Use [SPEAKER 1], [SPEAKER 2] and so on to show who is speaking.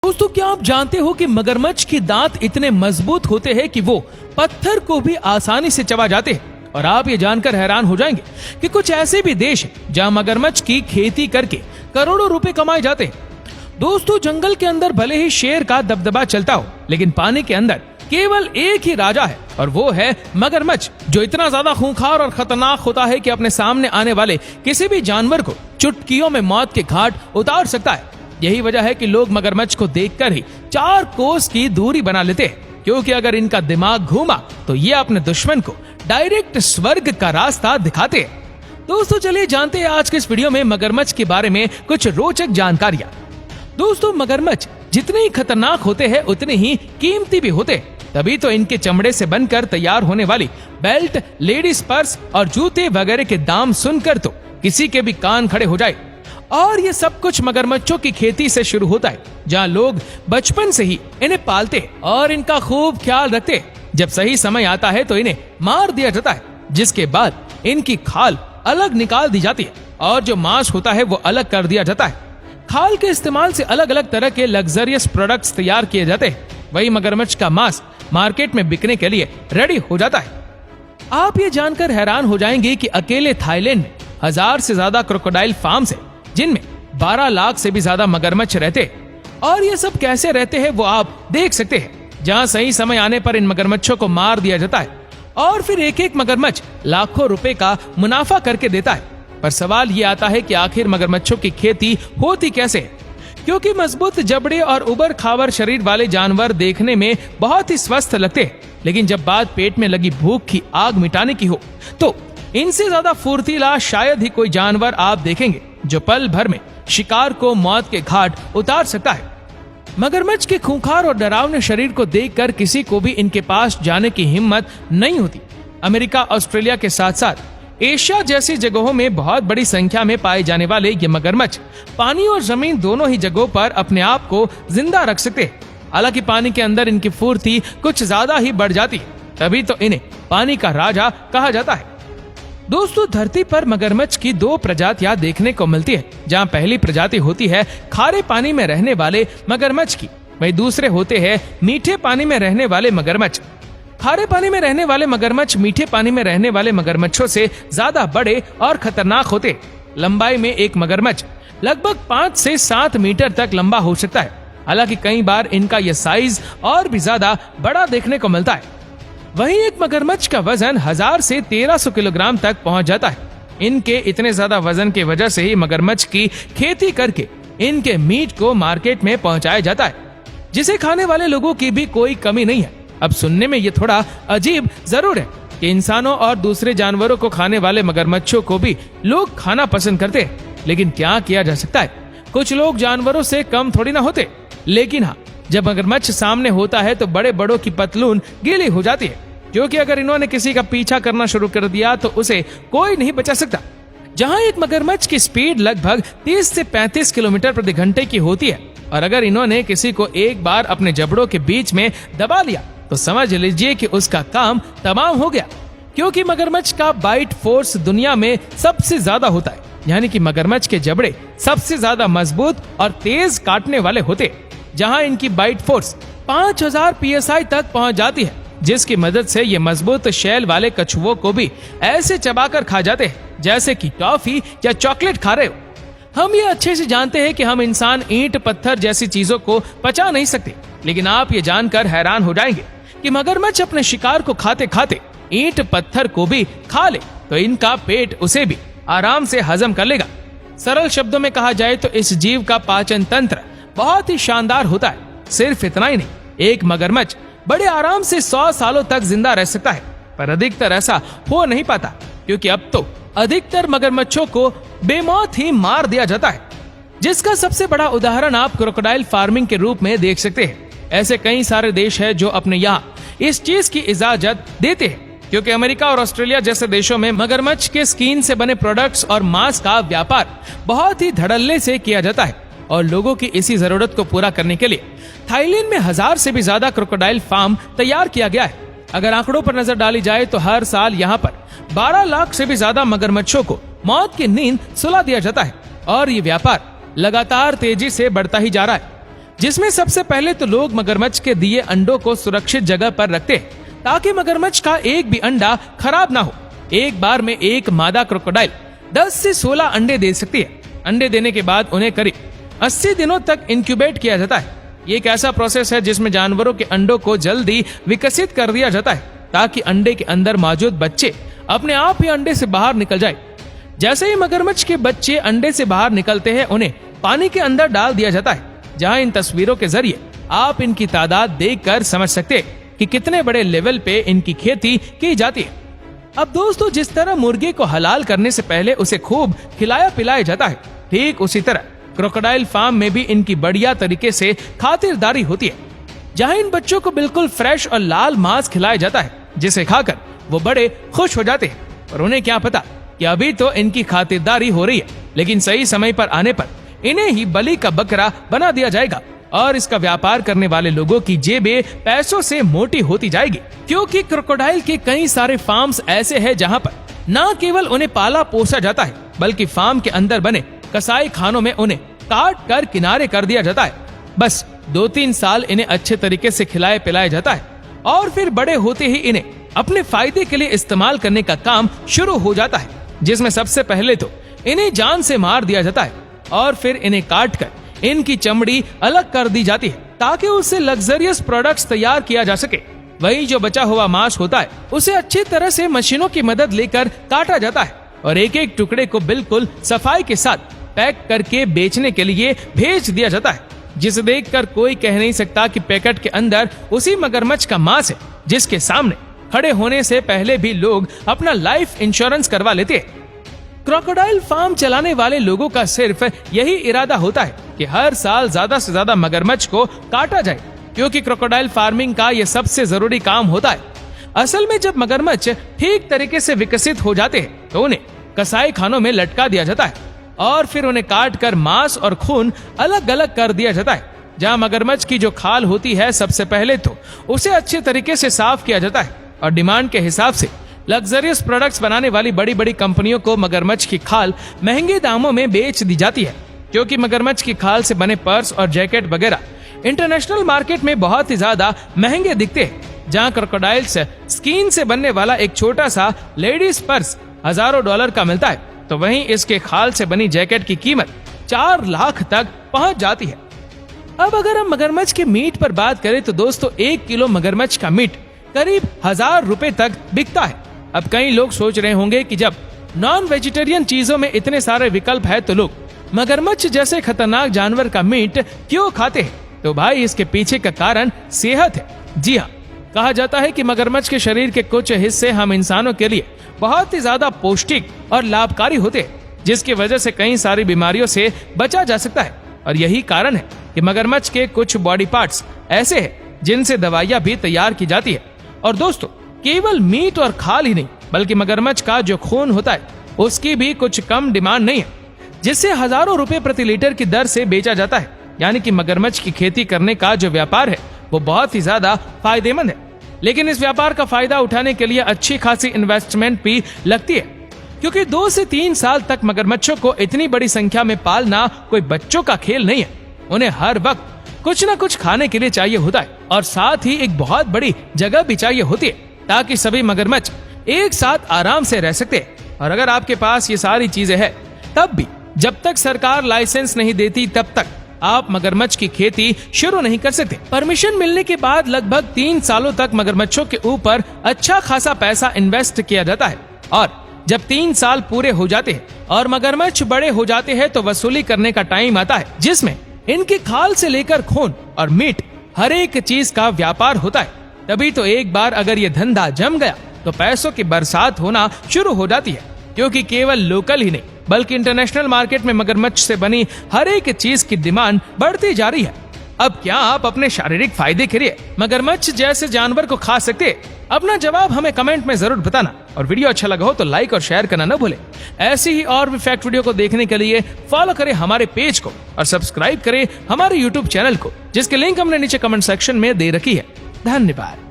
[SPEAKER 1] दोस्तों, क्या आप जानते हो कि मगरमच्छ के दांत इतने मजबूत होते हैं कि वो पत्थर को भी आसानी से चबा जाते हैं। और आप ये जानकर हैरान हो जाएंगे कि कुछ ऐसे भी देश हैं जहां मगरमच्छ की खेती करके करोड़ों रुपए कमाए जाते हैं। दोस्तों, जंगल के अंदर भले ही शेर का दबदबा चलता हो, लेकिन पानी के अंदर केवल एक ही राजा है और वो है मगरमच्छ, जो इतना ज्यादा खूंखार और खतरनाक होता है कि अपने सामने आने वाले किसी भी जानवर को चुटकियों में मौत के घाट उतार सकता है। यही वजह है कि लोग मगरमच्छ को देखकर ही 4 कोस की दूरी बना लेते हैं, क्योंकि अगर इनका दिमाग घूमा तो ये अपने दुश्मन को डायरेक्ट स्वर्ग का रास्ता दिखाते हैं। दोस्तों, चलिए जानते हैं आज के इस वीडियो में मगरमच्छ के बारे में कुछ रोचक जानकारियां। दोस्तों, मगरमच्छ जितने ही खतरनाक होते हैं उतने ही कीमती भी होते हैं। तभी तो इनके चमड़े से बनकर तैयार होने वाली बेल्ट, लेडीज पर्स और जूते वगैरह के दाम सुनकर तो किसी के भी कान खड़े हो जाए। और ये सब कुछ मगरमच्छों की खेती से शुरू होता है, जहाँ लोग बचपन से ही इन्हें पालते हैं और इनका खूब ख्याल रखते हैं। जब सही समय आता है तो इन्हें मार दिया जाता है, जिसके बाद इनकी खाल अलग निकाल दी जाती है और जो मांस होता है वो अलग कर दिया जाता है। खाल के इस्तेमाल से अलग अलग तरह के लग्जरियस प्रोडक्ट्स तैयार किए जाते हैं। वही मगरमच्छ का मांस मार्केट में बिकने के लिए रेडी हो जाता है। आप ये जानकर हैरान हो जाएंगे कि अकेले थाईलैंड में 1000 से ज्यादा क्रोकोडाइल फार्म्स हैं, जिनमें 12 लाख से भी ज्यादा मगरमच्छ रहते हैं। और ये सब कैसे रहते हैं वो आप देख सकते हैं, जहां सही समय आने पर इन मगरमच्छों को मार दिया जाता है और फिर एक एक मगरमच्छ लाखों रुपए का मुनाफा करके देता है। पर सवाल ये आता है कि आखिर मगरमच्छों की खेती होती कैसे है? क्योंकि मजबूत जबड़े और उबर खावर शरीर वाले जानवर देखने में बहुत ही स्वस्थ लगते हैं, लेकिन जब बात पेट में लगी भूख की आग मिटाने की हो तो इनसे ज्यादा फुर्तीला शायद ही कोई जानवर आप देखेंगे जो पल भर में शिकार को मौत के घाट उतार सकता है। मगरमच्छ के खूंखार और डरावने शरीर को देखकर किसी को भी इनके पास जाने की हिम्मत नहीं होती। अमेरिका, ऑस्ट्रेलिया के साथ साथ एशिया जैसी जगहों में बहुत बड़ी संख्या में पाए जाने वाले ये मगरमच्छ पानी और जमीन दोनों ही जगहों पर अपने आप को जिंदा रख सकते हैं। हालांकि पानी के अंदर इनकी फुर्ती कुछ ज्यादा ही बढ़ जाती है, तभी तो इन्हें पानी का राजा कहा जाता है। दोस्तों, धरती पर मगरमच्छ की 2 प्रजातियां देखने को मिलती है, जहां पहली प्रजाति होती है खारे पानी में रहने वाले मगरमच्छ की, वहीं दूसरे होते हैं मीठे पानी में रहने वाले मगरमच्छ। खारे पानी में रहने वाले मगरमच्छ मीठे पानी में रहने वाले मगरमच्छों से ज्यादा बड़े और खतरनाक होते हैं। लंबाई में एक मगरमच्छ लगभग 5 से 7 मीटर तक लंबा हो सकता है। हालांकि कई बार इनका यह साइज और भी ज्यादा बड़ा देखने को मिलता है। वहीं एक मगरमच्छ का वजन 1000 से 1300 किलोग्राम तक पहुंच जाता है। इनके इतने ज्यादा वजन की वजह से ही मगरमच्छ की खेती करके इनके मीट को मार्केट में पहुंचाया जाता है, जिसे खाने वाले लोगों की भी कोई कमी नहीं है। अब सुनने में ये थोड़ा अजीब जरूर है कि इंसानों और दूसरे जानवरों को खाने वाले मगरमच्छों को भी लोग खाना पसंद करते हैं, लेकिन क्या किया जा सकता है, कुछ लोग जानवरों से कम थोड़ी ना होते। लेकिन हाँ, जब मगरमच्छ सामने होता है तो बड़े बड़ों की पतलून गीली हो जाती है, क्योंकि अगर इन्होंने किसी का पीछा करना शुरू कर दिया तो उसे कोई नहीं बचा सकता। जहां एक मगरमच्छ की स्पीड लगभग 30 से 35 किलोमीटर प्रति घंटे की होती है, और अगर इन्होंने किसी को एक बार अपने जबड़ों के बीच में दबा लिया तो समझ लीजिए कि उसका काम तमाम हो गया। क्योंकि मगरमच्छ का बाइट फोर्स दुनिया में सबसे ज्यादा होता है, यानी कि मगरमच्छ के जबड़े सबसे ज्यादा मजबूत और तेज काटने वाले होते, जहां इनकी बाइट फोर्स 5000 PSI तक पहुंच जाती है, जिसकी मदद से ये मजबूत शैल वाले कछुओं को भी ऐसे चबाकर खा जाते हैं जैसे कि टॉफी या चॉकलेट खा रहे हो। हम ये अच्छे से जानते हैं कि हम इंसान ईंट पत्थर जैसी चीजों को पचा नहीं सकते, लेकिन आप ये जानकर हैरान हो जाएंगे कि मगरमच्छ अपने शिकार को खाते खाते ईंट पत्थर को भी खा ले तो इनका पेट उसे भी आराम से हजम कर लेगा। सरल शब्दों में कहा जाए तो इस जीव का पाचन तंत्र बहुत ही शानदार होता है। सिर्फ इतना ही नहीं, एक मगरमच्छ बड़े आराम से 100 सालों तक जिंदा रह सकता है, पर अधिकतर ऐसा हो नहीं पाता, क्योंकि अब तो अधिकतर मगरमच्छों को बेमौत ही मार दिया जाता है, जिसका सबसे बड़ा उदाहरण आप क्रोकोडाइल फार्मिंग के रूप में देख सकते हैं। ऐसे कई सारे देश हैं जो अपने यहाँ इस चीज की इजाजत देते हैं, क्योंकि अमेरिका और ऑस्ट्रेलिया जैसे देशों में मगरमच्छ के स्किन से बने प्रोडक्ट्स और मांस का व्यापार बहुत ही धड़ल्ले से किया जाता है, और लोगों की इसी जरूरत को पूरा करने के लिए थाईलैंड में 1000 से भी ज्यादा क्रोकोडाइल फार्म तैयार किया गया है। अगर आंकड़ों पर नजर डाली जाए तो हर साल यहाँ पर 12 लाख से भी ज्यादा मगरमच्छों को मौत की नींद सुला दिया जाता है, और ये व्यापार लगातार तेजी से बढ़ता ही जा रहा है। जिसमें सबसे पहले तो लोग मगरमच्छ के दिए अंडों को सुरक्षित जगह पर रखते हैं ताकि मगरमच्छ का एक भी अंडा खराब ना हो। एक बार में एक मादा क्रोकोडाइल 10 से 16 अंडे दे सकती है। अंडे देने के बाद उन्हें करीब 80 दिनों तक इंक्यूबेट किया जाता है। ये एक ऐसा प्रोसेस है जिसमें जानवरों के अंडों को जल्दी विकसित कर दिया जाता है ताकि अंडे के अंदर मौजूद बच्चे अपने आप ही अंडे से बाहर निकल जाए। जैसे ही मगरमच्छ के बच्चे अंडे से बाहर निकलते हैं उन्हें पानी के अंदर डाल दिया जाता है, जहां इन तस्वीरों के जरिए आप इनकी तादाद देखकर समझ सकते हैं कि कितने बड़े लेवल पे इनकी खेती की जाती है। अब दोस्तों, जिस तरह मुर्गे को हलाल करने से पहले उसे खूब खिलाया पिलाया जाता है, ठीक उसी तरह क्रोकोडाइल फार्म में भी इनकी बढ़िया तरीके से खातिरदारी होती है, जहां इन बच्चों को बिल्कुल फ्रेश और लाल मांस खिलाया जाता है, जिसे खाकर वो बड़े खुश हो जाते हैं। और उन्हें क्या पता कि अभी तो इनकी खातिरदारी हो रही है, लेकिन सही समय पर आने पर इन्हें ही बलि का बकरा बना दिया जाएगा और इसका व्यापार करने वाले लोगों की जेबें पैसों से मोटी होती जाएगी। क्योंकि क्रोकोडाइल के कई सारे फार्म्स ऐसे हैं जहां पर न केवल उन्हें पाला पोसा जाता है, बल्कि फार्म के अंदर बने कसाई खानों में उन्हें काट कर किनारे कर दिया जाता है। बस 2-3 साल इन्हें अच्छे तरीके से खिलाया पिलाया जाता है और फिर बड़े होते ही इन्हें अपने फायदे के लिए इस्तेमाल करने का काम शुरू हो जाता है, जिसमें सबसे पहले तो इन्हें जान से मार दिया जाता है और फिर इन्हें काट कर इनकी चमड़ी अलग कर दी जाती है ताकि उससे लग्जरियस प्रोडक्ट्स तैयार किया जा सके। वही जो बचा हुआ मांस होता है उसे अच्छी तरह से मशीनों की मदद लेकर काटा जाता है और एक एक टुकड़े को बिल्कुल सफाई के साथ पैक करके बेचने के लिए भेज दिया जाता है, जिसे देखकर कोई कह नहीं सकता कि पैकेट के अंदर उसी मगरमच्छ का मांस है जिसके सामने खड़े होने से पहले भी लोग अपना लाइफ इंश्योरेंस करवा लेते हैं। क्रोकोडाइल फार्म चलाने वाले लोगों का सिर्फ यही इरादा होता है कि हर साल ज्यादा से ज्यादा मगरमच्छ को काटा जाए, क्योंकि क्रोकोडाइल फार्मिंग का ये सबसे जरूरी काम होता है। असल में जब मगरमच्छ ठीक तरीके से विकसित हो जाते हैं तो उन्हें कसाई खानों में लटका दिया जाता है और फिर उन्हें काट कर मांस और खून अलग अलग कर दिया जाता है। जहाँ मगरमच्छ की जो खाल होती है, सबसे पहले तो उसे अच्छे तरीके से साफ किया जाता है और डिमांड के हिसाब से लग्जरियस प्रोडक्ट्स बनाने वाली बड़ी बड़ी कंपनियों को मगरमच्छ की खाल महंगे दामों में बेच दी जाती है, क्योंकि मगरमच्छ की खाल से बने पर्स और जैकेट वगैरह इंटरनेशनल मार्केट में बहुत ही ज्यादा महंगे दिखते हैं। जहाँ क्रोकोडाइल्स स्किन से बनने वाला एक छोटा सा लेडीज पर्स हजारों डॉलर का मिलता है, तो वहीं इसके खाल से बनी जैकेट की कीमत 4 लाख तक पहुंच जाती है। अब अगर हम मगरमच्छ के मीट पर बात करें तो दोस्तों 1 किलो मगरमच्छ का मीट करीब 1000 रुपए तक बिकता है। अब कई लोग सोच रहे होंगे कि जब नॉन वेजिटेरियन चीजों में इतने सारे विकल्प है तो लोग मगरमच्छ जैसे खतरनाक जानवर का मीट क्यों खाते हैं? तो भाई इसके पीछे का कारण सेहत है। जी हाँ, कहा जाता है कि मगरमच्छ के शरीर के कुछ हिस्से हम इंसानों के लिए बहुत ही ज्यादा पौष्टिक और लाभकारी होते हैं, जिसकी वजह से कई सारी बीमारियों से बचा जा सकता है। और यही कारण है कि मगरमच्छ के कुछ बॉडी पार्ट्स ऐसे हैं जिनसे दवाइयां भी तैयार की जाती है। और दोस्तों, केवल मीट और खाल ही नहीं, बल्कि मगरमच्छ का जो खून होता है उसकी भी कुछ कम डिमांड नहीं है, जिससे हजारों रुपए प्रति लीटर की दर से बेचा जाता है। यानी कि मगरमच्छ की खेती करने का जो व्यापार है वो बहुत ही ज्यादा फायदेमंद है। लेकिन इस व्यापार का फायदा उठाने के लिए अच्छी खासी इन्वेस्टमेंट भी लगती है, क्योंकि 2 से 3 साल तक मगरमच्छों को इतनी बड़ी संख्या में पालना कोई बच्चों का खेल नहीं है। उन्हें हर वक्त कुछ न कुछ खाने के लिए चाहिए होता है और साथ ही एक बहुत बड़ी जगह भी चाहिए होती है ताकि सभी मगरमच्छ एक साथ आराम से रह सकते हैं। और अगर आपके पास ये सारी चीजें हैं, तब भी जब तक सरकार लाइसेंस नहीं देती तब तक आप मगरमच्छ की खेती शुरू नहीं कर सकते। परमिशन मिलने के बाद लगभग 3 सालों तक मगरमच्छों के ऊपर अच्छा खासा पैसा इन्वेस्ट किया जाता है और जब 3 साल पूरे हो जाते हैं और मगरमच्छ बड़े हो जाते हैं तो वसूली करने का टाइम आता है, जिसमें इनकी खाल से लेकर खून और मीट हर एक चीज का व्यापार होता है। तभी तो एक बार अगर ये धंधा जम गया तो पैसों की बरसात होना शुरू हो जाती है, क्योंकि केवल लोकल ही नहीं बल्कि इंटरनेशनल मार्केट में मगरमच्छ से बनी हर एक चीज की डिमांड बढ़ती जा रही है। अब क्या आप अपने शारीरिक फायदे के लिए मगरमच्छ जैसे जानवर को खा सकते हैं? अपना जवाब हमें कमेंट में जरूर बताना और वीडियो अच्छा लगा हो तो लाइक और शेयर करना न भूलें। ऐसी ही और भी फैक्ट वीडियो को देखने के लिए फॉलो करें हमारे पेज को और सब्सक्राइब करें हमारे यूट्यूब चैनल को, जिसके लिंक हमने नीचे कमेंट सेक्शन में दे रखी है। धन्यवाद।